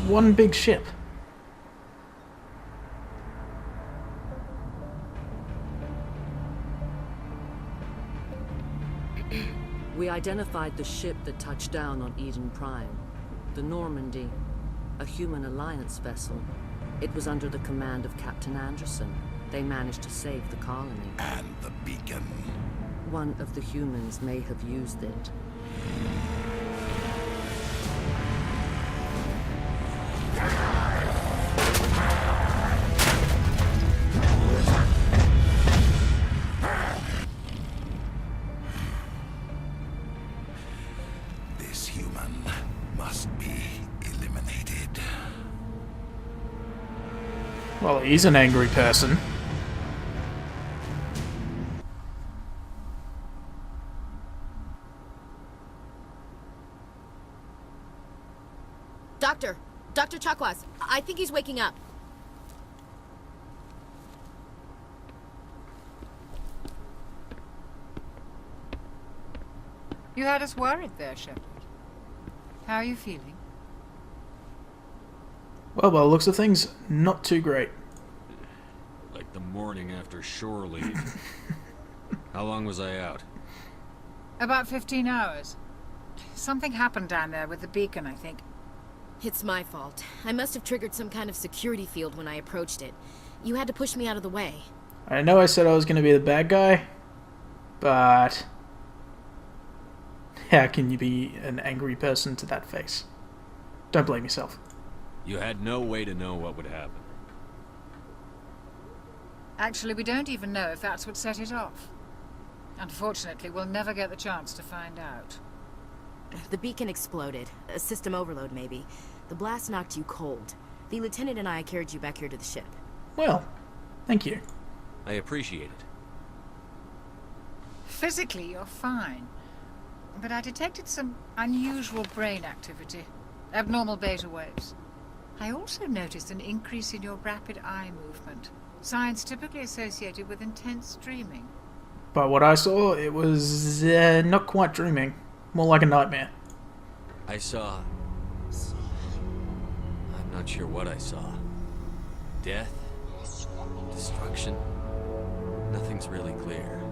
one big ship. We identified the ship that touched down on Eden Prime. The Normandy. A human alliance vessel. It was under the command of Captain Anderson. They managed to save the colony. And the beacon. One of the humans may have used it. This human must be eliminated. Well, he's an angry person. Dr. Chakwas, I think he's waking up. You had us worried there, Shepard. How are you feeling? Well, by the looks of things, not too great. Like the morning after shore leave. How long was I out? About 15 hours. Something happened down there with the beacon, I think. It's my fault. I must have triggered some kind of security field when I approached it. You had to push me out of the way. I know I said I was going to be the bad guy, but how can you be an angry person to that face? Don't blame yourself. You had no way to know what would happen. Actually, we don't even know if that's what set it off. Unfortunately, we'll never get the chance to find out. The beacon exploded. A system overload, maybe. The blast knocked you cold. The lieutenant and I carried you back here to the ship. Well, thank you. I appreciate it. Physically, you're fine. But I detected some unusual brain activity. Abnormal beta waves. I also noticed an increase in your rapid eye movement. Signs typically associated with intense dreaming. But what I saw, it was not quite dreaming. More like a nightmare. I saw... I'm not sure what I saw. Death? Destruction? Nothing's really clear.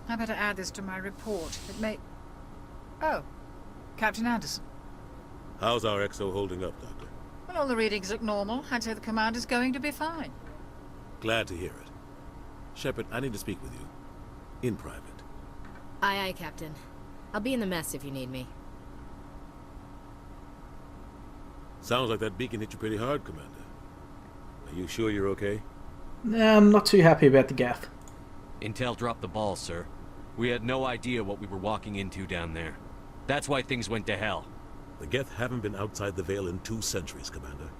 I better add this to my report. It may... Oh, Captain Anderson. How's our XO holding up, Doctor? Well, all the readings look normal. I'd say the commander's going to be fine. Glad to hear it. Shepard, I need to speak with you. In private. Aye, aye, Captain. I'll be in the mess if you need me. Sounds like that beacon hit you pretty hard, Commander. Are you sure you're okay? Nah, I'm not too happy about the Gath. Intel dropped the ball, sir. We had no idea what we were walking into down there. That's why things went to hell. The Geth haven't been outside the Veil in 2 centuries, Commander.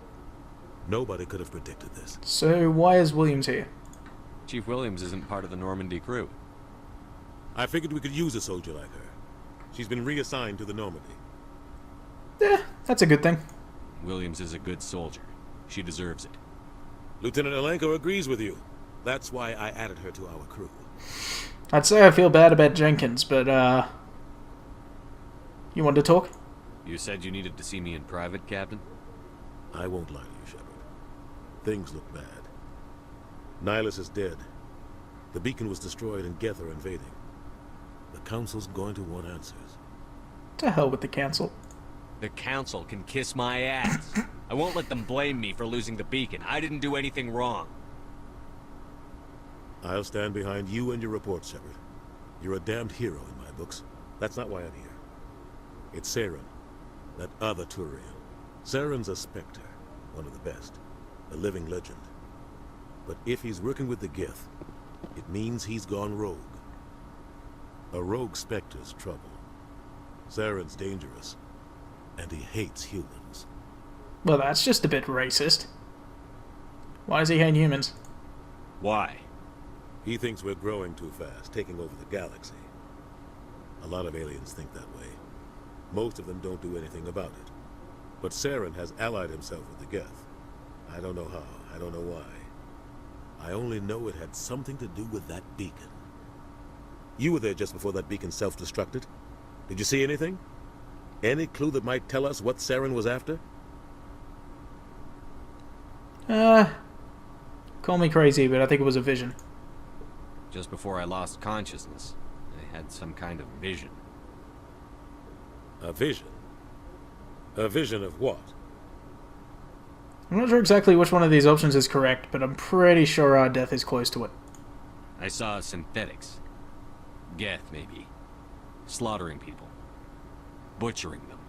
Nobody could have predicted this. So why is Williams here? Chief Williams isn't part of the Normandy crew. I figured we could use a soldier like her. She's been reassigned to the Normandy. Yeah, that's a good thing. Williams is a good soldier. She deserves it. Lieutenant Alenko agrees with you. That's why I added her to our crew. I'd say I feel bad about Jenkins, but, you want to talk? You said you needed to see me in private, Captain? I won't lie to you, Shepard. Things look bad. Nihilus is dead. The beacon was destroyed and Geth are invading. The Council's going to want answers. To hell with the Council. The Council can kiss my ass. I won't let them blame me for losing the beacon. I didn't do anything wrong. I'll stand behind you and your report, Shepard. You're a damned hero in my books. That's not why I'm here. It's Saren, that other Turian. Saren's a Spectre, one of the best, a living legend. But if he's working with the Geth, it means he's gone rogue. A rogue Spectre's trouble. Saren's dangerous, and he hates humans. Well, that's just a bit racist. Why does he hate humans? Why? He thinks we're growing too fast, taking over the galaxy. A lot of aliens think that way. Most of them don't do anything about it. But Saren has allied himself with the Geth. I don't know how, I don't know why. I only know it had something to do with that beacon. You were there just before that beacon self-destructed. Did you see anything? Any clue that might tell us what Saren was after? Call me crazy, but I think it was a vision. Just before I lost consciousness, I had some kind of vision. A vision? A vision of what? I'm not sure exactly which one of these options is correct, but I'm pretty sure our death is close to it. I saw synthetics. Geth, maybe. Slaughtering people. Butchering them.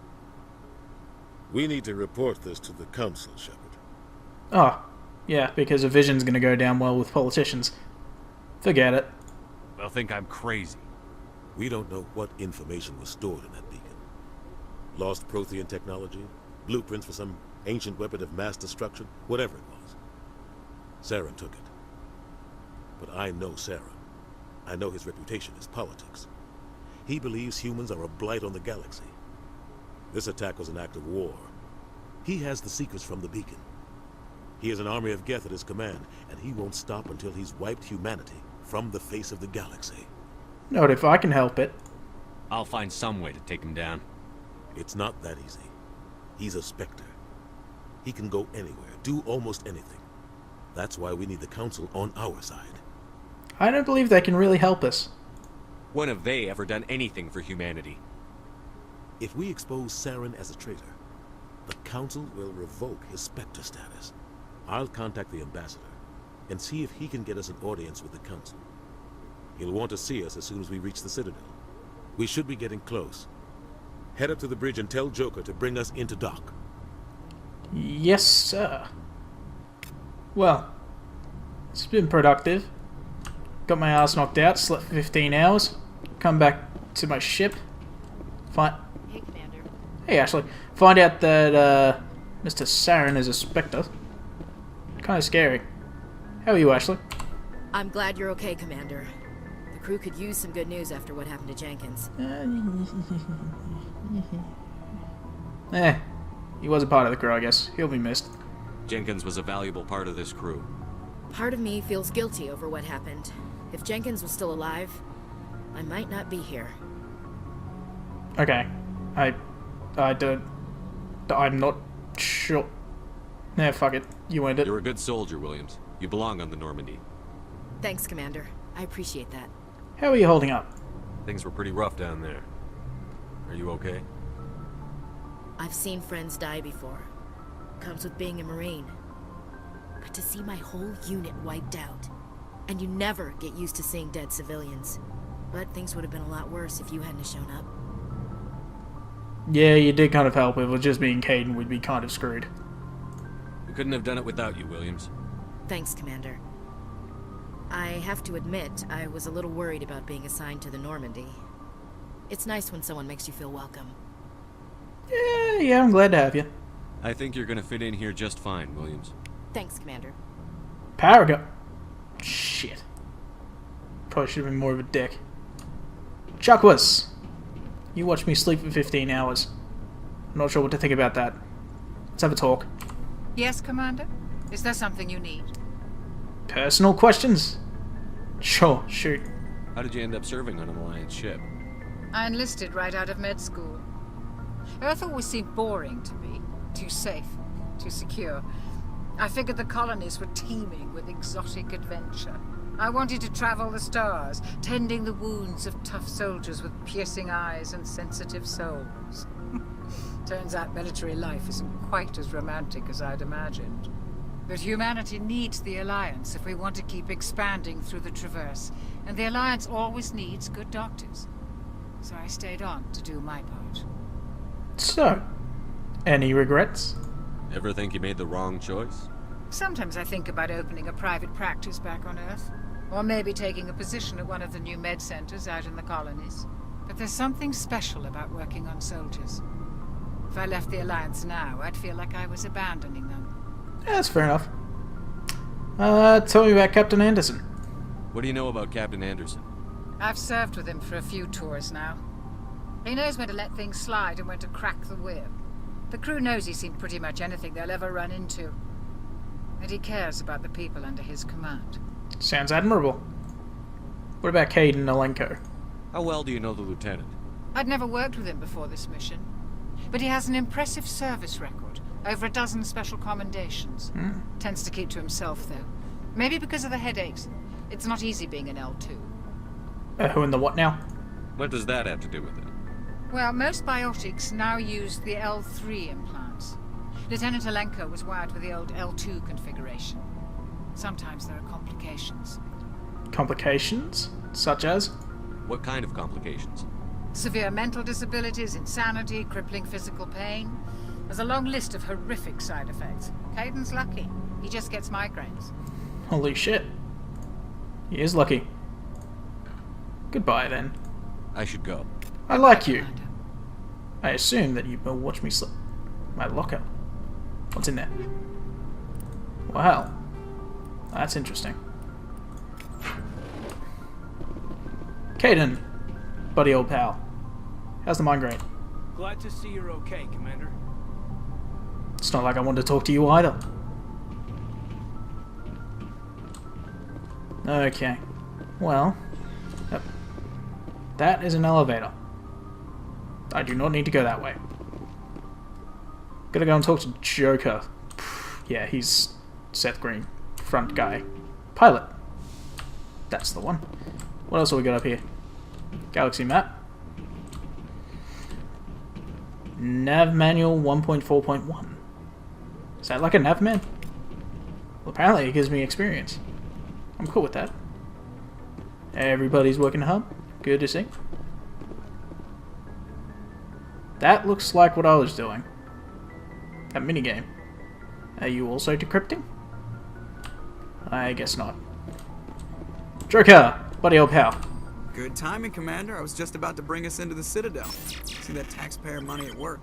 We need to report this to the Council, Shepard. Oh, yeah, because a vision's gonna go down well with politicians. Forget it. They'll think I'm crazy. We don't know what information was stored in that beacon. Lost Prothean technology? Blueprints for some ancient weapon of mass destruction? Whatever it was. Saren took it. But I know Saren. I know his reputation is politics. He believes humans are a blight on the galaxy. This attack was an act of war. He has the secrets from the beacon. He has an army of Geth at his command, and he won't stop until he's wiped humanity from the face of the galaxy. Not if I can help it. I'll find some way to take him down. It's not that easy. He's a Spectre. He can go anywhere, do almost anything. That's why we need the Council on our side. I don't believe they can really help us. When have they ever done anything for humanity? If we expose Saren as a traitor, the Council will revoke his Spectre status. I'll contact the Ambassador and see if he can get us an audience with the Council. He'll want to see us as soon as we reach the Citadel. We should be getting close. Head up to the bridge and tell Joker to bring us into dock. Yes, sir. Well, it's been productive. Got my ass knocked out, slept for 15 hours, come back to my ship, find... Hey, Commander. Hey, Ashley. Find out that, Mr. Saren is a Spectre. Kinda scary. How are you, Ashley? I'm glad you're okay, Commander. The crew could use some good news after what happened to Jenkins. He was a part of the crew, I guess. He'll be missed. Jenkins was a valuable part of this crew. Part of me feels guilty over what happened. If Jenkins was still alive, I might not be here. Okay. I'm not sure. Nah, fuck it. You earned it. You're a good soldier, Williams. You belong on the Normandy. Thanks, Commander. I appreciate that. How are you holding up? Things were pretty rough down there. Are you okay? I've seen friends die before. Comes with being a Marine. But to see my whole unit wiped out. And you never get used to seeing dead civilians. But things would have been a lot worse if you hadn't shown up. Yeah, you did kind of help. If it was just me and Caden, we'd be kind of screwed. We couldn't have done it without you, Williams. Thanks, Commander. I have to admit, I was a little worried about being assigned to the Normandy. It's nice when someone makes you feel welcome. Yeah, I'm glad to have you. I think you're gonna fit in here just fine, Williams. Thanks, Commander. Paragon. Shit. Probably should have been more of a dick. Chuckwus. You watched me sleep for 15 hours. I'm not sure what to think about that. Let's have a talk. Yes, Commander? Is there something you need? Personal questions? Sure, shoot. How did you end up serving on an Alliance ship? I enlisted right out of med school. Earth always seemed boring to me. Too safe, too secure. I figured the colonies were teeming with exotic adventure. I wanted to travel the stars, tending the wounds of tough soldiers with piercing eyes and sensitive souls. Turns out military life isn't quite as romantic as I'd imagined. But humanity needs the Alliance if we want to keep expanding through the Traverse, and the Alliance always needs good doctors. So I stayed on to do my part. So, any regrets? Ever think you made the wrong choice? Sometimes I think about opening a private practice back on Earth, or maybe taking a position at one of the new med centers out in the colonies. But there's something special about working on soldiers. If I left the Alliance now, I'd feel like I was abandoning them. Yeah, that's fair enough. Tell me about Captain Anderson. What do you know about Captain Anderson? I've served with him for a few tours now. He knows when to let things slide and when to crack the whip. The crew knows he's seen pretty much anything they'll ever run into. And he cares about the people under his command. Sounds admirable. What about Caden Alenko? How well do you know the lieutenant? I'd never worked with him before this mission. But he has an impressive service record, Over a dozen special commendations. Tends to keep to himself, though. Maybe because of the headaches. It's not easy being an L2. Who in the what now? What does that have to do with it? Well, most biotics now use the L3 implants. Lieutenant Alenko was wired with the old L2 configuration. Sometimes there are complications. Complications? Such as? What kind of complications? Severe mental disabilities, insanity, crippling physical pain. There's a long list of horrific side effects. Caden's lucky. He just gets migraines. Holy shit. He is lucky. Goodbye, then. I should go. I like you. Commander. I assume that you will watch me slip. My locker. What's in there? Wow. That's interesting. Caden. Buddy old pal. How's the migraine? Glad to see you're okay, Commander. It's not like I wanted to talk to you either. Okay. Well. That is an elevator. I do not need to go that way. Gotta go and talk to Joker. Yeah, he's Seth Green. Front guy. Pilot. That's the one. What else have we got up here? Galaxy map. Nav manual 1.4.1. Is that like a nav man? Well, apparently it gives me experience. I'm cool with that. Everybody's working hard. Good to see. That looks like what I was doing. That minigame. Are you also decrypting? I guess not. Joker! Buddy old pal. Good timing, Commander. I was just about to bring us into the Citadel. See that taxpayer money at work.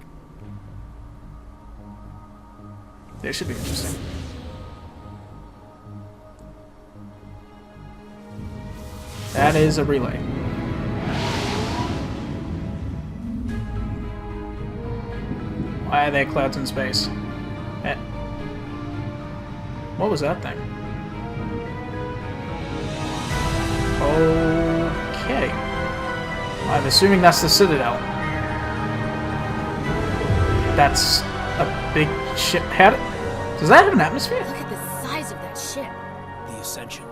This should be interesting. That is a relay. Why are there clouds in space? What was that thing? Okay. I'm assuming that's the Citadel. That's a big ship. Does that have an atmosphere? Look at the size of that ship. The Ascension,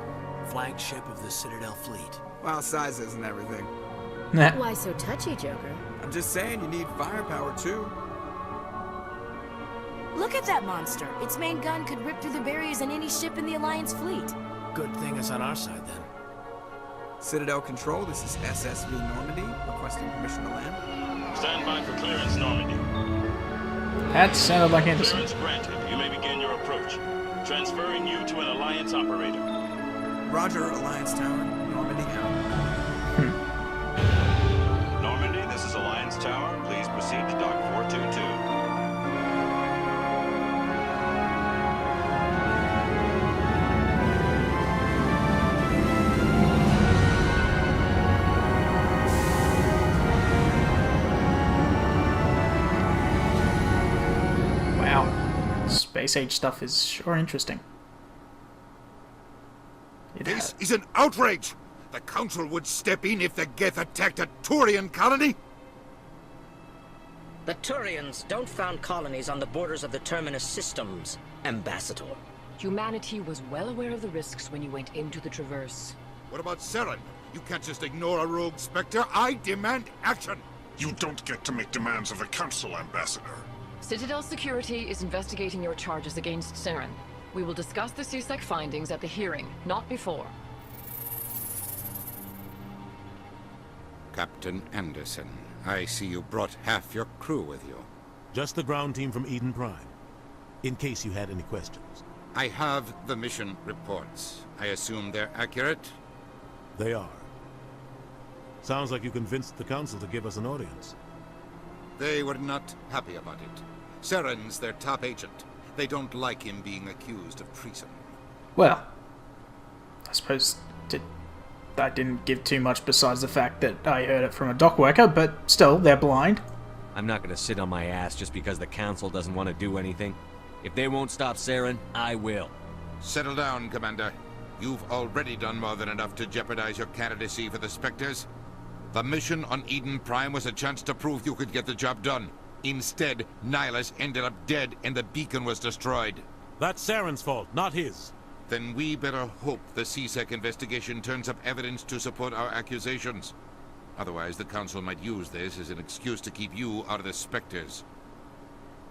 flagship of the Citadel fleet. Well, size isn't everything. Nah. Why so touchy, Joker? I'm just saying you need firepower, too. Look at that monster. Its main gun could rip through the barriers in any ship in the Alliance fleet. Good thing it's on our side, then. Citadel Control, this is SSV Normandy, requesting permission to land. Stand by for clearance, Normandy. That sounded like Anderson. Clearance granted. You may begin your approach. Transferring you to an Alliance operator. Roger, Alliance Tower, Normandy out. Normandy, this is Alliance Tower. Please proceed to Dock 422. Space age stuff is sure interesting. This is an outrage! The Council would step in if the Geth attacked a Turian colony? The Turians don't found colonies on the borders of the Terminus systems, Ambassador. Humanity was well aware of the risks when you went into the Traverse. What about Saren? You can't just ignore a rogue Spectre. I demand action! You don't get to make demands of the Council, Ambassador. Citadel Security is investigating your charges against Saren. We will discuss the CSEC findings at the hearing, not before. Captain Anderson, I see you brought half your crew with you. Just the ground team from Eden Prime, in case you had any questions. I have the mission reports. I assume they're accurate? They are. Sounds like you convinced the Council to give us an audience. They were not happy about it. Saren's their top agent. They don't like him being accused of treason. Well, I suppose I didn't give too much besides the fact that I heard it from a dock worker, but still, they're blind. I'm not gonna sit on my ass just because the Council doesn't want to do anything. If they won't stop Saren, I will. Settle down, Commander. You've already done more than enough to jeopardize your candidacy for the Spectres. The mission on Eden Prime was a chance to prove you could get the job done. Instead, Nihilus ended up dead and the beacon was destroyed. That's Saren's fault, not his. Then we better hope the CSEC investigation turns up evidence to support our accusations. Otherwise, the Council might use this as an excuse to keep you out of the Spectres.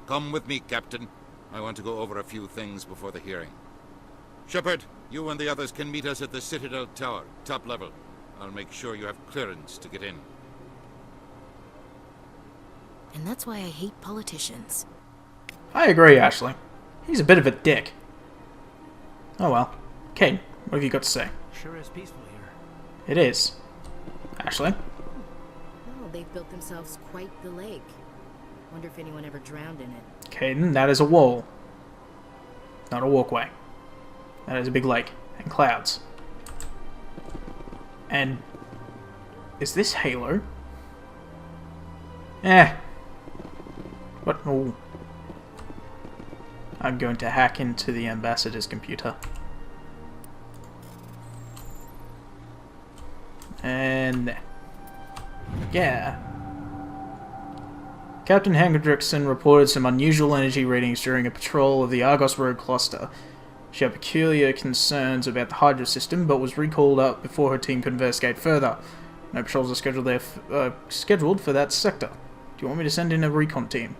Come with me, Captain. I want to go over a few things before the hearing. Shepard, you and the others can meet us at the Citadel Tower, top level. I'll make sure you have clearance to get in. And that's why I hate politicians. I agree, Ashley. He's a bit of a dick. Oh well. Kate, what have you got to say? Sure is peaceful here. It is. Ashley? Oh, they've built themselves quite the lake. Wonder if anyone ever drowned in it. Caden, that is a wall. Not a walkway. That is a big lake. And clouds. And... is this Halo? Eh. What? Oh. I'm going to hack into the Ambassador's computer. And... yeah. Captain Hendrickson reported some unusual energy readings during a patrol of the Argos Road cluster. She had peculiar concerns about the Hydra system, but was recalled up before her team could investigate further. No patrols are scheduled for that sector. Do you want me to send in a recon team?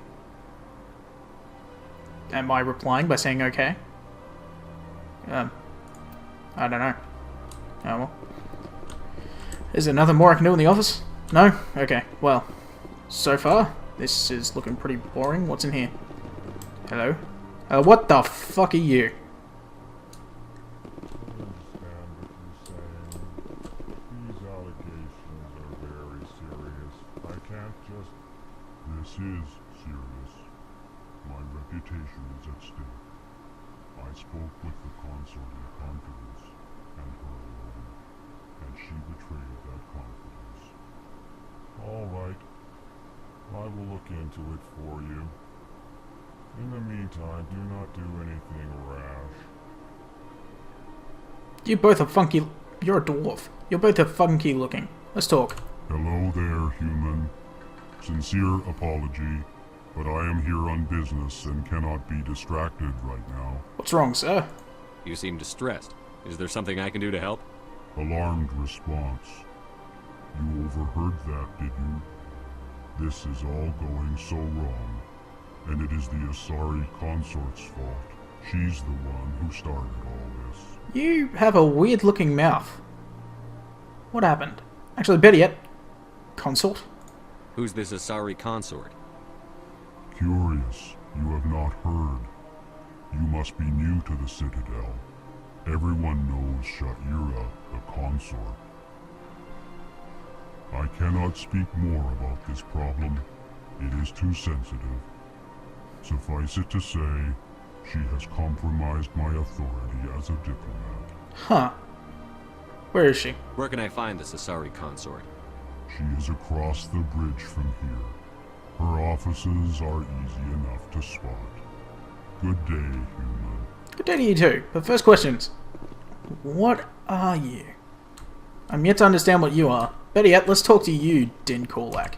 Am I replying by saying okay? I don't know. Oh well. Is there nothing more I can do in the office? No? Okay, well. So far, this is looking pretty boring. What's in here? Hello? What the fuck are you? This is serious. My reputation is at stake. I spoke with the consort in confidence, and her alone, and she betrayed that confidence. All right. I will look into it for you. In the meantime, do not do anything rash. You both are funky... you're a dwarf. You're both are funky looking. Let's talk. Hello there, human. Sincere apology, but I am here on business and cannot be distracted right now. What's wrong, sir? You seem distressed. Is there something I can do to help? Alarmed response. You overheard that, did you? This is all going so wrong, and it is the Asari consort's fault. She's the one who started all this. You have a weird looking mouth. What happened? Actually, better yet, consort? Who's this Asari consort? Curious, you have not heard. You must be new to the Citadel. Everyone knows Sha'ira, the consort. I cannot speak more about this problem. It is too sensitive. Suffice it to say, she has compromised my authority as a diplomat. Huh. Where is she? Where can I find this Asari consort? She is across the bridge from here. Her offices are easy enough to spot. Good day, human. Good day to you too. But first questions. What are you? I'm yet to understand what you are. Better yet, let's talk to you, Din Korlak.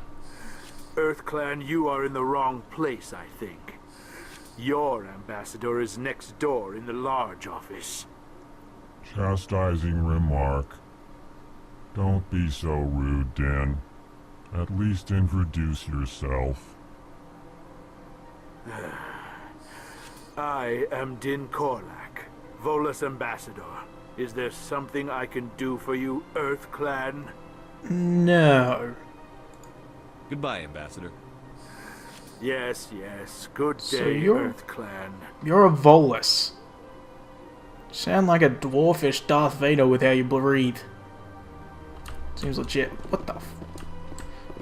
EarthClan, you are in the wrong place, I think. Your ambassador is next door in the large office. Chastising remark. Don't be so rude, Dan. At least introduce yourself. I am Din Korlak, Volus ambassador. Is there something I can do for you, EarthClan? No. Goodbye, Ambassador. Yes, yes. Good day, So you're... EarthClan. You're a Volus. Sound like a dwarfish Darth Vader with how you breathe. Seems legit. What the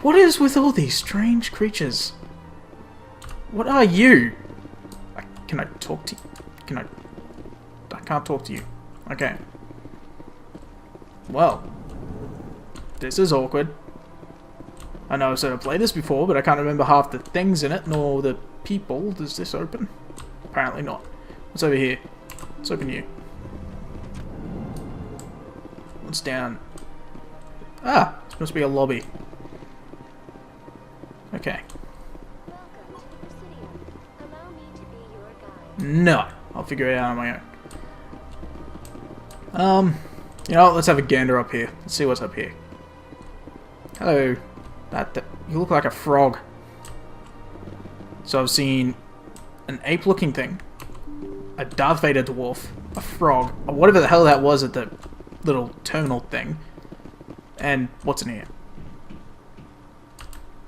What is with all these strange creatures? What are you? Can I talk to you? Can I can't talk to you. Okay. Well. This is awkward. I know I've sort of played this before, but I can't remember half the things in it, nor the people. Does this open? Apparently not. What's over here? Let's open you. What's down? Ah! This must be a lobby. Okay. No. I'll figure it out on my own. You know what? Let's have a gander up here. Let's see what's up here. Hello. You look like a frog. So I've seen an ape-looking thing, a Darth Vader dwarf, a frog, or whatever the hell that was at the little terminal thing, and what's in here?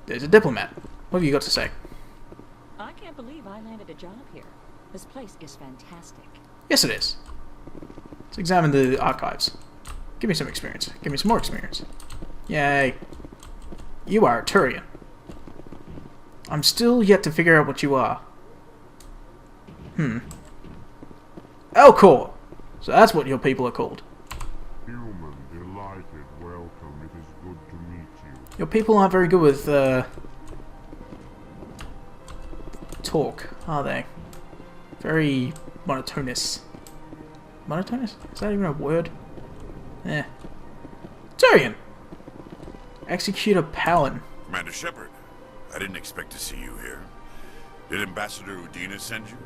There's a diplomat. What have you got to say? I can't believe I landed a job here. This place is fantastic. Yes, it is. Let's examine the archives. Give me some experience. Give me some more experience. Yay. You are a Turian. I'm still yet to figure out what you are. Elcor! So that's what your people are called. Human, delighted, welcome. It is good to meet you. Your people aren't very good with, talk, are they? Very monotonous. Monotonous? Is that even a word? Eh. Turian! Executor Pallin. Commander Shepard, I didn't expect to see you here. Did Ambassador Udina send you?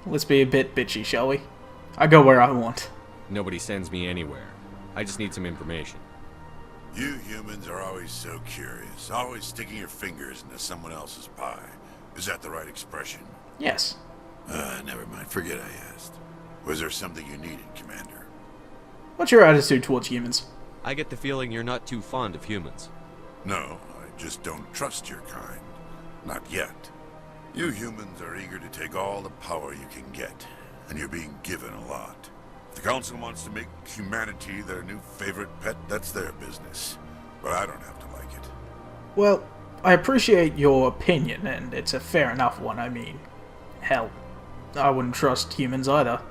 Let's be a bit bitchy, shall we? I go where I want. Nobody sends me anywhere. I just need some information. You humans are always so curious, always sticking your fingers into someone else's pie. Is that the right expression? Yes. Never mind. Forget I asked. Was there something you needed, Commander? What's your attitude towards humans? I get the feeling you're not too fond of humans. No, I just don't trust your kind. Not yet. You humans are eager to take all the power you can get, and you're being given a lot. If the Council wants to make humanity their new favorite pet, that's their business. But I don't have to like it. Well, I appreciate your opinion, and it's a fair enough one. I mean, hell, I wouldn't trust humans either.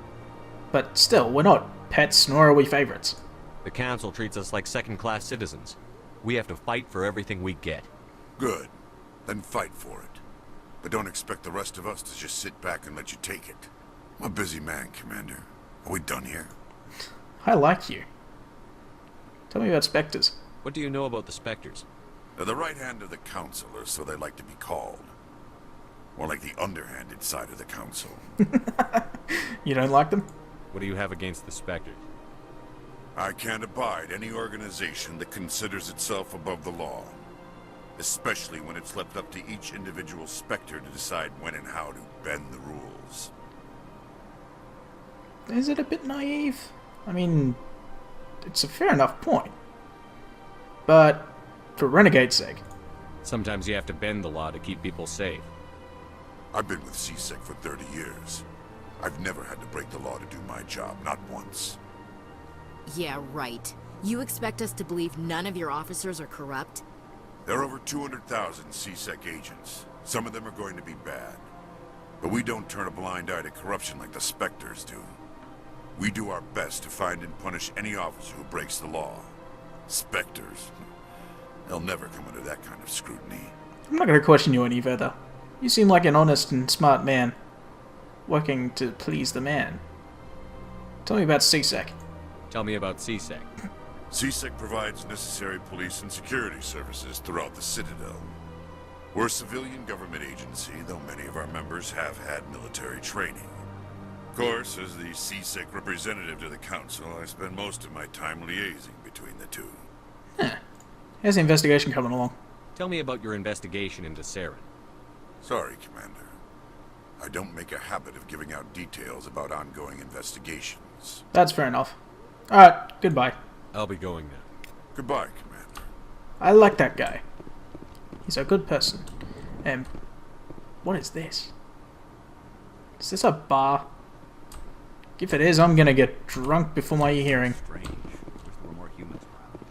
But still, we're not pets, nor are we favorites. The Council treats us like second-class citizens. We have to fight for everything we get. Good. Then fight for it. But don't expect the rest of us to just sit back and let you take it. I'm a busy man, Commander. Are we done here? I like you. Tell me about Spectres. What do you know about the Spectres? They're the right hand of the Council, or so they like to be called. More like the underhanded side of the Council. You don't like them? What do you have against the Spectres? I can't abide any organization that considers itself above the law. Especially when it's left up to each individual Spectre to decide when and how to bend the rules. Is it a bit naive? I mean, it's a fair enough point. But, for Renegade's sake. Sometimes you have to bend the law to keep people safe. I've been with CSEC for 30 years. I've never had to break the law to do my job, not once. Yeah, right. You expect us to believe none of your officers are corrupt? There are over 200,000 CSEC agents. Some of them are going to be bad. But we don't turn a blind eye to corruption like the Spectres do. We do our best to find and punish any officer who breaks the law. Spectres. They'll never come under that kind of scrutiny. I'm not going to question you any further. You seem like an honest and smart man, working to please the man. Tell me about CSEC. Tell me about CSEC. CSEC provides necessary police and security services throughout the Citadel. We're a civilian government agency, though many of our members have had military training. Of course, as the CSEC representative to the Council, I spend most of my time liaising between the two. Huh. How's the investigation coming along? Tell me about your investigation into Saren. Sorry, Commander. I don't make a habit of giving out details about ongoing investigations. That's fair enough. Alright, goodbye. I'll be going now. Goodbye, Commander. I like that guy. He's a good person. And what is this? Is this a bar? If it is, I'm gonna get drunk before my hearing. Strange. Wish there were more humans around.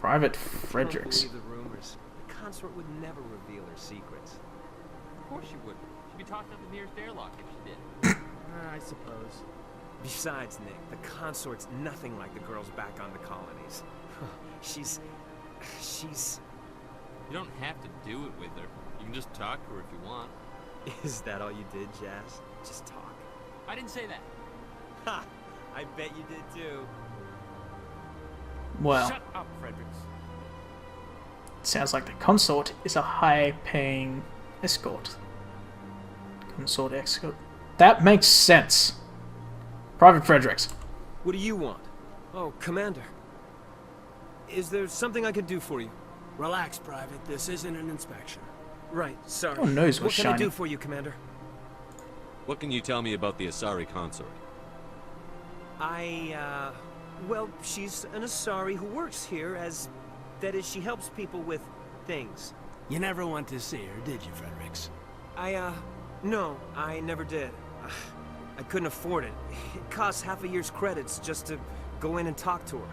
Private Fredericks. I don't believe the rumors. The consort would never reveal her secrets. Of course she would. She'd be tossed out the nearest airlock if she did. I suppose. Besides, Nick, the consort's nothing like the girls back on the colonies. She's... You don't have to do it with her. You can just talk to her if you want. Is that all you did, Jazz? Just talk? I didn't say that. Ha! I bet you did too. Well, Shut up, Fredericks. sounds like the consort is a high-paying Escort. Consort escort. That makes sense. Private Fredericks. What do you want? Oh, Commander. Is there something I could do for you? Relax, Private. This isn't an inspection. Right, sorry. Your nose was what can I shiny. do for you, Commander? What can you tell me about the Asari consort? Well, she's an Asari who works here as... That is, she helps people with things. You never went to see her, did you, Fredericks? No, I never did. I couldn't afford it. It costs half a year's credits just to go in and talk to her.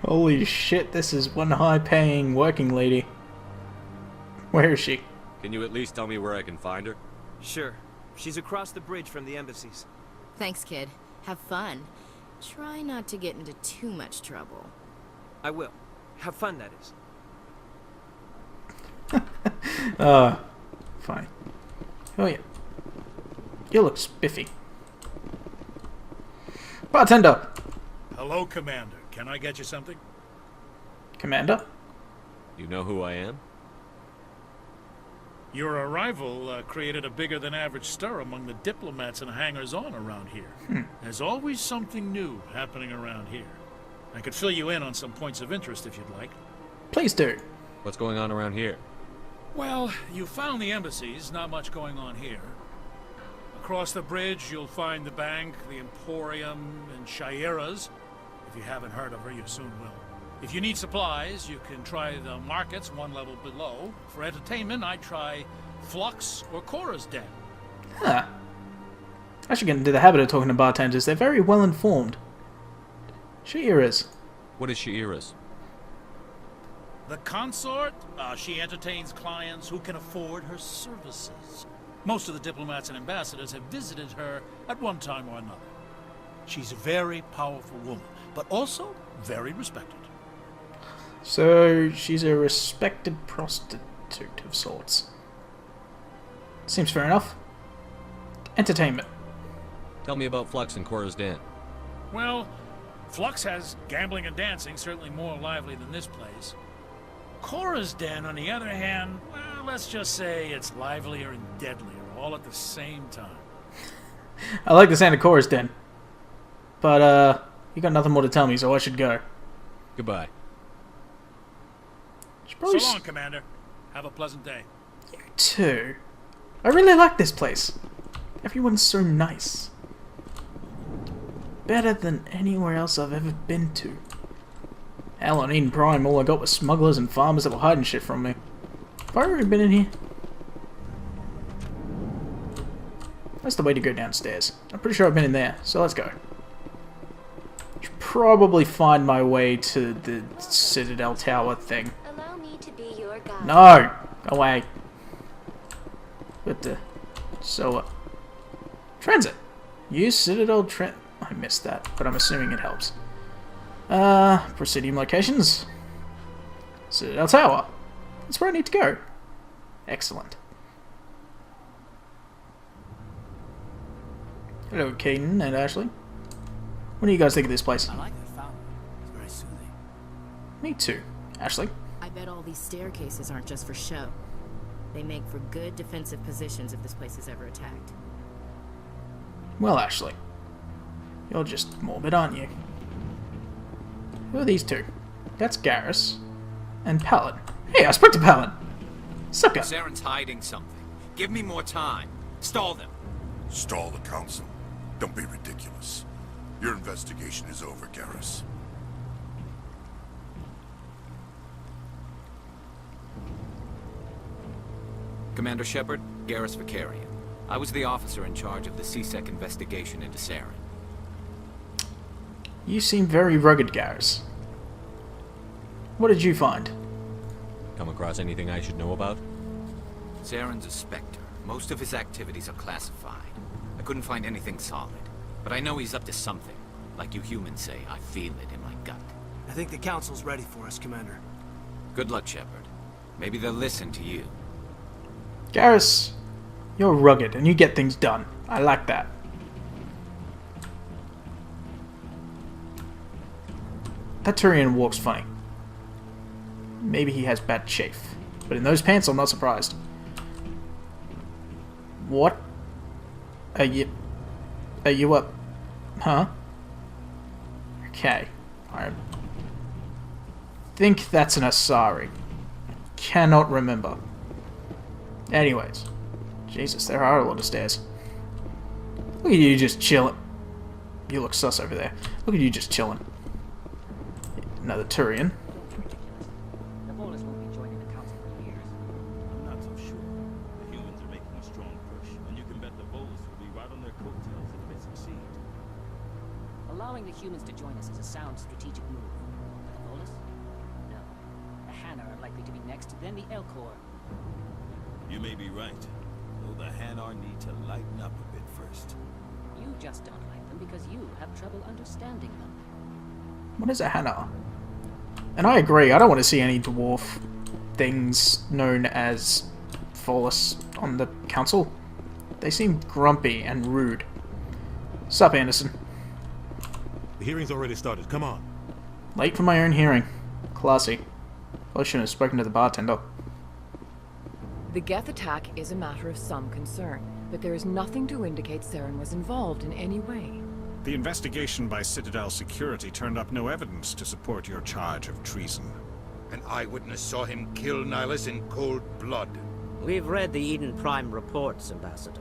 Holy shit, this is one high-paying working lady. Where is she? Can you at least tell me where I can find her? Sure. She's across the bridge from the embassies. Thanks, kid. Have fun. Try not to get into too much trouble. I will. Have fun, that is. Fine. Oh yeah. You look spiffy. Bartender! Hello, Commander. Can I get you something? Commander? You know who I am? Your arrival created a bigger-than-average stir among the diplomats and hangers-on around here. There's always something new happening around here. I could fill you in on some points of interest if you'd like. Please do. What's going on around here? Well, you found the embassies, not much going on here. Across the bridge, you'll find the bank, the Emporium, and Shaira's. If you haven't heard of her, you soon will. If you need supplies, you can try the markets one level below. For entertainment, I'd try Flux or Cora's Den. Huh. I should get into the habit of talking to bartenders. They're very well informed. Shaira's. What is Shaira's? The consort, she entertains clients who can afford her services. Most of the diplomats and ambassadors have visited her at one time or another. She's a very powerful woman, but also very respected. So, she's a respected prostitute of sorts. Seems fair enough. Entertainment. Tell me about Flux and Cora's Den. Well, Flux has gambling and dancing, certainly more lively than this place. Cora's Den, on the other hand, well, let's just say it's livelier and deadlier, all at the same time. I like the sound of Cora's Den. But, you got nothing more to tell me, so I should go. Goodbye. So long, Commander. Have a pleasant day. You too. I really like this place. Everyone's so nice. Better than anywhere else I've ever been to. Hell, on Eden Prime, all I got was smugglers and farmers that were hiding shit from me. Have I already been in here? That's the way to go downstairs. I'm pretty sure I've been in there, so let's go. Should probably find my way to the Citadel Tower thing. Allow me to be your guide. No! Go away. Transit. Use Citadel I missed that, but I'm assuming it helps. Presidium locations. Citadel Tower. That's where I need to go. Excellent. Hello, Caden and Ashley. What do you guys think of this place? I like that fountain. It's very soothing. Me too. Ashley? I bet all these staircases aren't just for show. They make for good defensive positions if this place is ever attacked. Well, Ashley. You're just morbid, aren't you? Who are these two? That's Garrus and Pallin. Hey, I spoke to Pallin. Sucker. Saren's hiding something. Give me more time. Stall them. Stall the council? Don't be ridiculous. Your investigation is over, Garrus. Commander Shepard, Garrus Vakarian. I was the officer in charge of the CSEC investigation into Saren. You seem very rugged, Garrus. What did you find? Come across anything I should know about? Saren's a Spectre. Most of his activities are classified. I couldn't find anything solid. But I know he's up to something. Like you humans say, I feel it in my gut. I think the council's ready for us, Commander. Good luck, Shepard. Maybe they'll listen to you. Garrus, you're rugged and you get things done. I like that. That Turian walks funny. Maybe he has bad chafe. But in those pants, I'm not surprised. What? Are you up? Huh? Okay. I think that's an Asari. Cannot remember. Anyways. Jesus, there are a lot of stairs. Look at you just chilling. You look sus over there. Look at you just chilling. Another Turian. The Volus won't be joining the council for years. I'm not so sure. The humans are making a strong push, and you can bet the Volus will be right on their coattails if they succeed. Allowing the humans to join us is a sound strategic move. But the Volus? No. The Hanar are likely to be next, then the Elcor. You may be right, though the Hanar need to lighten up a bit first. You just don't like them because you have trouble understanding them. What is a Hanar? And I agree, I don't want to see any dwarf things known as Volus on the council. They seem grumpy and rude. Sup, Anderson? The hearing's already started, come on. Late for my own hearing. Classy. I shouldn't have spoken to the bartender. The Geth attack is a matter of some concern, but there is nothing to indicate Saren was involved in any way. The investigation by Citadel Security turned up no evidence to support your charge of treason. An eyewitness saw him kill Nihilus in cold blood. We've read the Eden Prime reports, Ambassador.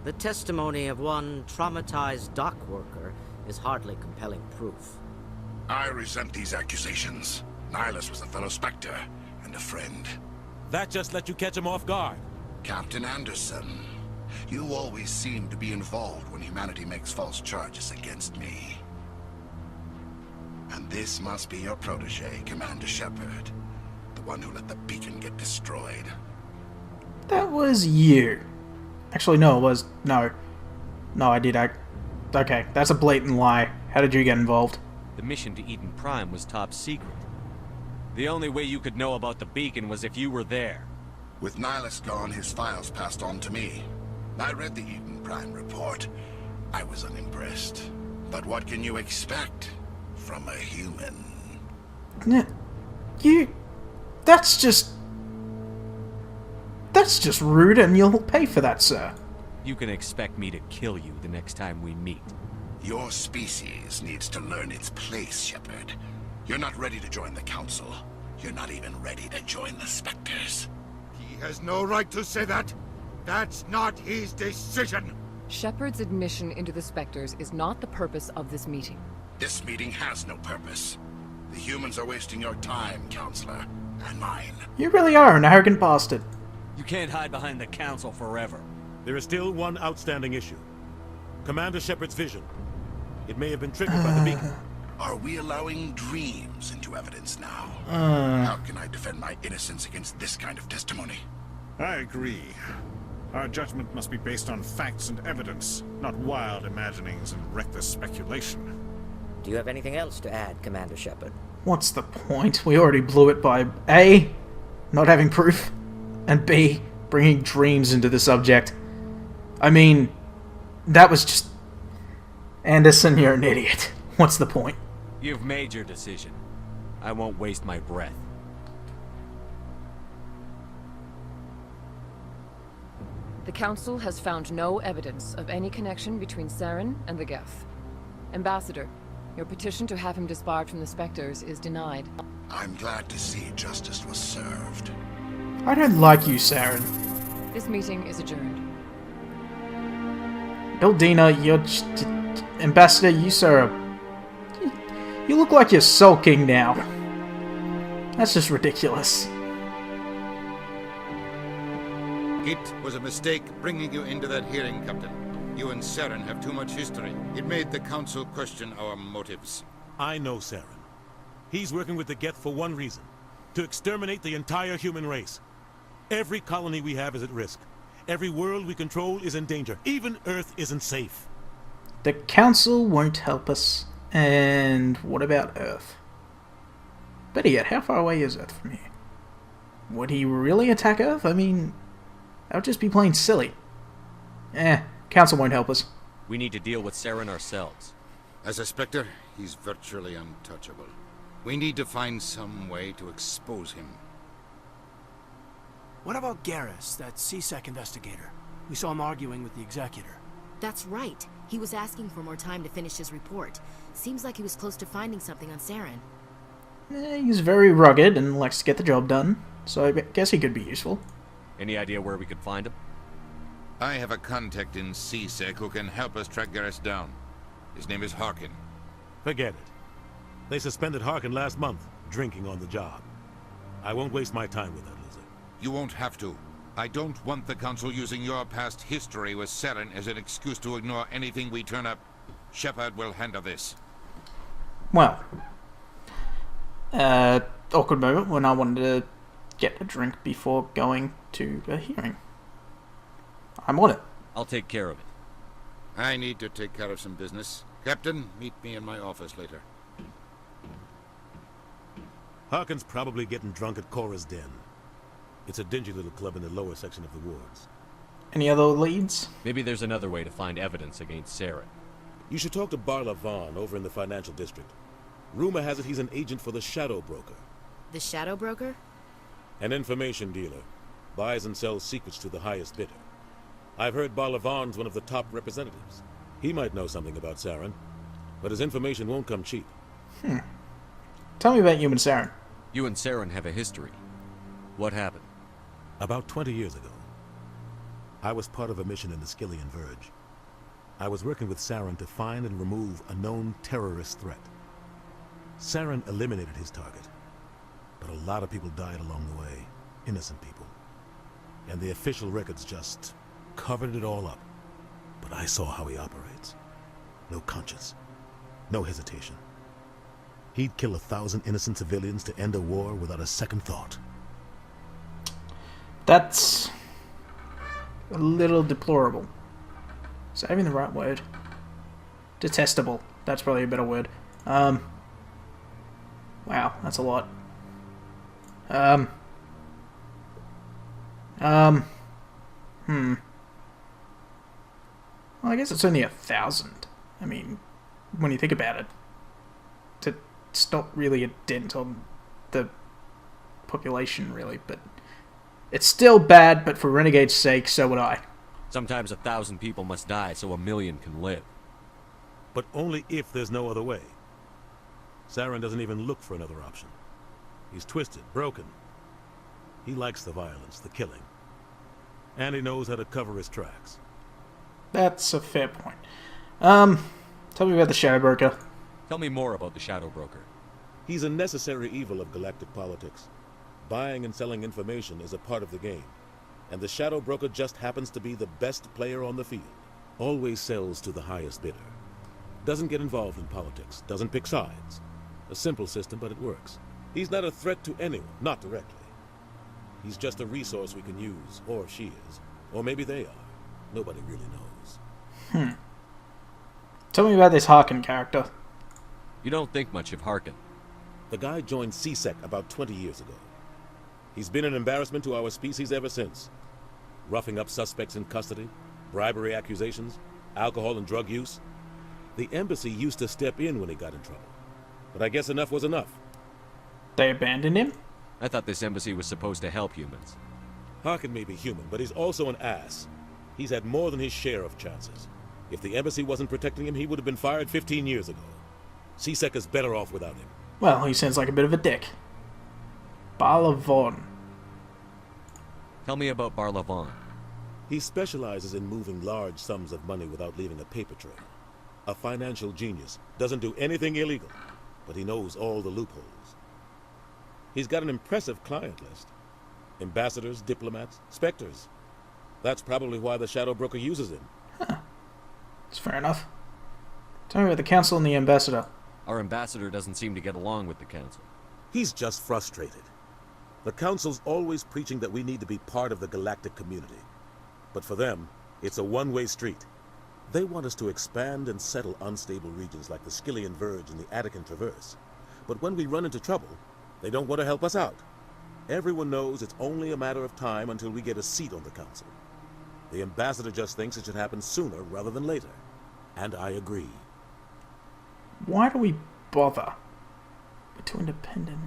The testimony of one traumatized dock worker is hardly compelling proof. I resent these accusations. Nihilus was a fellow Spectre and a friend. That just let you catch him off guard. Captain Anderson, you always seem to be involved when humanity makes false charges against me. And this must be your protege, Commander Shepard. The one who let the beacon get destroyed. That was you. Actually, no, it was... No. No, I did. Okay, that's a blatant lie. How did you get involved? The mission to Eden Prime was top secret. The only way you could know about the beacon was if you were there. With Nihilus gone, his files passed on to me. I read the Eden Prime report. I was unimpressed. But what can you expect from a human? That's just rude, and you'll pay for that, sir. You can expect me to kill you the next time we meet. Your species needs to learn its place, Shepard. You're not ready to join the Council. You're not even ready to join the Spectres. He has no right to say that. That's not his decision. Shepard's admission into the Spectres is not the purpose of this meeting. This meeting has no purpose. The humans are wasting your time, Counselor, and mine. You really are an arrogant bastard. You can't hide behind the Council forever. There is still one outstanding issue. Commander Shepard's vision. It may have been triggered by the beacon. Are we allowing dreams into evidence now? How can I defend my innocence against this kind of testimony? I agree. Our judgment must be based on facts and evidence, not wild imaginings and reckless speculation. Do you have anything else to add, Commander Shepard? What's the point? We already blew it by A, not having proof, and B, bringing dreams into the subject. I mean, that was just... Anderson, you're an idiot. What's the point? You've made your decision. I won't waste my breath. The Council has found no evidence of any connection between Saren and the Geth. Ambassador, your petition to have him disbarred from the Spectres is denied. I'm glad to see justice was served. I don't like you, Saren. This meeting is adjourned. Udina, you're... Ambassador, you sir are... You look like you're sulking now. That's just ridiculous. It was a mistake bringing you into that hearing, Captain. You and Saren have too much history. It made the Council question our motives. I know Saren. He's working with the Geth for one reason. To exterminate the entire human race. Every colony we have is at risk. Every world we control is in danger. Even Earth isn't safe. The Council won't help us. And what about Earth? Better yet, how far away is Earth from here? Would he really attack Earth? I mean, that would just be plain silly. Council won't help us. We need to deal with Saren ourselves. As a Spectre, he's virtually untouchable. We need to find some way to expose him. What about Garrus, that CSEC investigator? We saw him arguing with the Executor. That's right. He was asking for more time to finish his report. Seems like he was close to finding something on Saren. He's very rugged and likes to get the job done, so I guess he could be useful. Any idea where we could find him? I have a contact in CSEC who can help us track Garrus down. His name is Harkin. Forget it. They suspended Harkin last month, drinking on the job. I won't waste my time with that loser. You won't have to. I don't want the Council using your past history with Saren as an excuse to ignore anything we turn up. Shepard will handle this. Well, awkward moment when I wanted to get a drink before going to a hearing. I'm on it. I'll take care of it. I need to take care of some business. Captain, meet me in my office later. Harkin's probably getting drunk at Cora's Den. It's a dingy little club in the lower section of the wards. Any other leads? Maybe there's another way to find evidence against Saren. You should talk to Barla Vaughn over in the financial district. Rumor has it he's an agent for the Shadow Broker. The Shadow Broker? An information dealer. Buys and sells secrets to the highest bidder. I've heard Barla Vaughn's one of the top representatives. He might know something about Saren, but his information won't come cheap. Tell me about you and Saren. You and Saren have a history. What happened? About 20 years ago, I was part of a mission in the Skillian Verge. I was working with Saren to find and remove a known terrorist threat. Saren eliminated his target, but a lot of people died along the way, innocent people. And the official records just covered it all up. But I saw how he operates. No conscience, no hesitation. He'd kill 1,000 innocent civilians to end a war without a second thought. That's a little deplorable. Is that even the right word? Detestable. That's probably a better word. Wow, that's a lot. Well, I guess it's only 1,000. I mean, when you think about it, it's not really a dent on the population, really, but it's still bad, but for Renegade's sake, so would I. Sometimes 1,000 people must die so 1,000,000 can live. But only if there's no other way. Saren doesn't even look for another option. He's twisted, broken. He likes the violence, the killing. And he knows how to cover his tracks. That's a fair point. Tell me about the Shadow Broker. Tell me more about the Shadow Broker. He's a necessary evil of galactic politics. Buying and selling information is a part of the game. And the Shadow Broker just happens to be the best player on the field. Always sells to the highest bidder. Doesn't get involved in politics. Doesn't pick sides. A simple system, but it works. He's not a threat to anyone, not directly. He's just a resource we can use, or she is. Or maybe they are. Nobody really knows. Tell me about this Harkin character. You don't think much of Harkin. The guy joined CSEC about 20 years ago. He's been an embarrassment to our species ever since. Roughing up suspects in custody, bribery accusations, alcohol and drug use. The embassy used to step in when he got in trouble. But I guess enough was enough. They abandoned him? I thought this embassy was supposed to help humans. Harkin may be human, but he's also an ass. He's had more than his share of chances. If the embassy wasn't protecting him, he would have been fired 15 years ago. CSEC is better off without him. Well, he sounds like a bit of a dick. Barla Vaughn. Tell me about Barla Vaughn. He specializes in moving large sums of money without leaving a paper trail. A financial genius. Doesn't do anything illegal, but he knows all the loopholes. He's got an impressive client list. Ambassadors, diplomats, Spectres. That's probably why the Shadow Broker uses him. That's fair enough. Tell me about the Council and the Ambassador. Our Ambassador doesn't seem to get along with the Council. He's just frustrated. The Council's always preaching that we need to be part of the galactic community. But for them, it's a one-way street. They want us to expand and settle unstable regions like the Skillian Verge and the Attican Traverse. But when we run into trouble, they don't want to help us out. Everyone knows it's only a matter of time until we get a seat on the Council. The Ambassador just thinks it should happen sooner rather than later. And I agree. Why do we bother? We're too independent.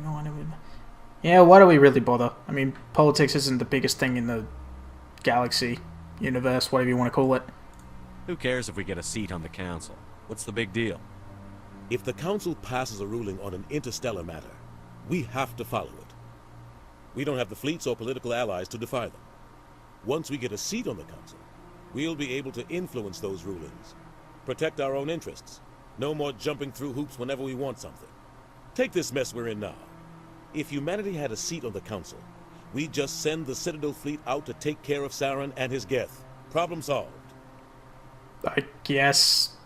Yeah, why do we really bother? I mean, politics isn't the biggest thing in the galaxy, universe, whatever you want to call it. Who cares if we get a seat on the council? What's the big deal? If the council passes a ruling on an interstellar matter, we have to follow it. We don't have the fleets or political allies to defy them. Once we get a seat on the council, we'll be able to influence those rulings. Protect our own interests. No more jumping through hoops whenever we want something. Take this mess we're in now. If humanity had a seat on the council, we'd just send the Citadel fleet out to take care of Saren and his Geth. Problem solved. I guess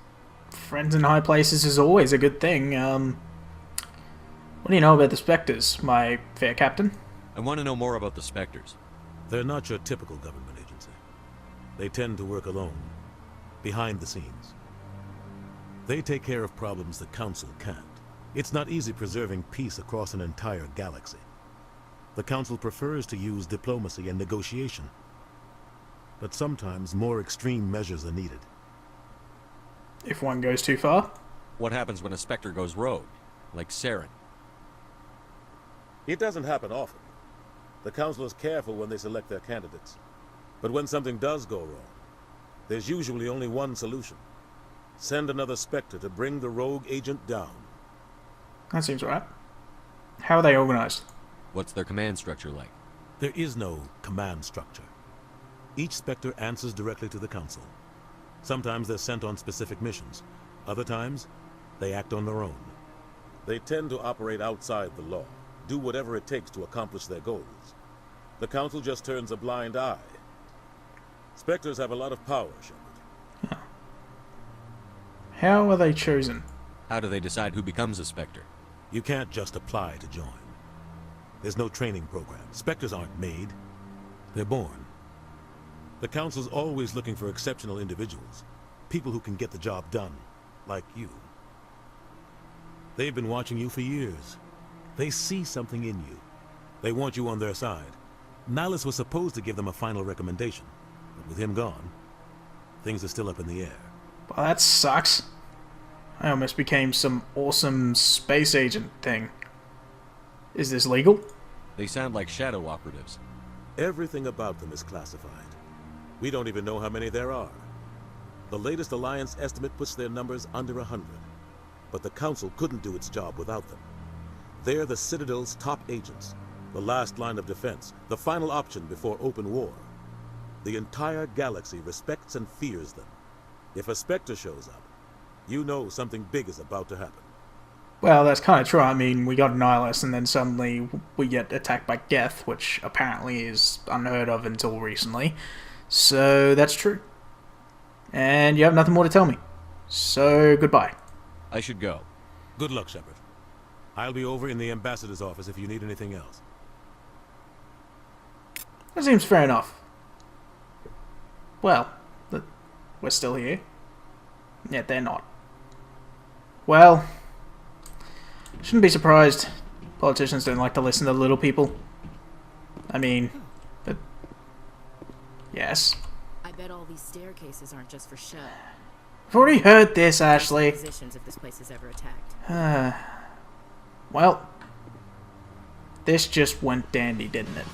friends in high places is always a good thing. What do you know about the Spectres, my fair captain? I want to know more about the Spectres. They're not your typical government agency. They tend to work alone, behind the scenes. They take care of problems the Council can't. It's not easy preserving peace across an entire galaxy. The Council prefers to use diplomacy and negotiation. But sometimes more extreme measures are needed. If one goes too far? What happens when a Spectre goes rogue, like Saren? It doesn't happen often. The Council is careful when they select their candidates. But when something does go wrong, there's usually only one solution. Send another Spectre to bring the rogue agent down. That seems right. How are they organized? What's their command structure like? There is no command structure. Each Spectre answers directly to the Council. Sometimes they're sent on specific missions. Other times, they act on their own. They tend to operate outside the law, do whatever it takes to accomplish their goals. The Council just turns a blind eye. Spectres have a lot of power, Shepard. How are they chosen? How do they decide who becomes a Spectre? You can't just apply to join. There's no training program. Spectres aren't made. They're born. The Council's always looking for exceptional individuals. People who can get the job done. Like you. They've been watching you for years. They see something in you. They want you on their side. Nihilus was supposed to give them a final recommendation. But with him gone, things are still up in the air. Well, that sucks. I almost became some awesome space agent thing. Is this legal? They sound like shadow operatives. Everything about them is classified. We don't even know how many there are. The latest Alliance estimate puts their numbers under 100. But the Council couldn't do its job without them. They're the Citadel's top agents. The last line of defense. The final option before open war. The entire galaxy respects and fears them. If a Spectre shows up, you know something big is about to happen. Well, that's kind of true. I mean, we got Nihilus and then suddenly we get attacked by Geth, which apparently is unheard of until recently. So, that's true. And you have nothing more to tell me. So, goodbye. I should go. Good luck, Shepard. I'll be over in the Ambassador's office if you need anything else. That seems fair enough. Well, we're still here. Yet they're not. Well, shouldn't be surprised. Politicians don't like to listen to little people. I mean, but yes. I bet all these staircases aren't just for show. I've already heard this, Ashley. Positions if this place is ever attacked. Well, this just went dandy, didn't it?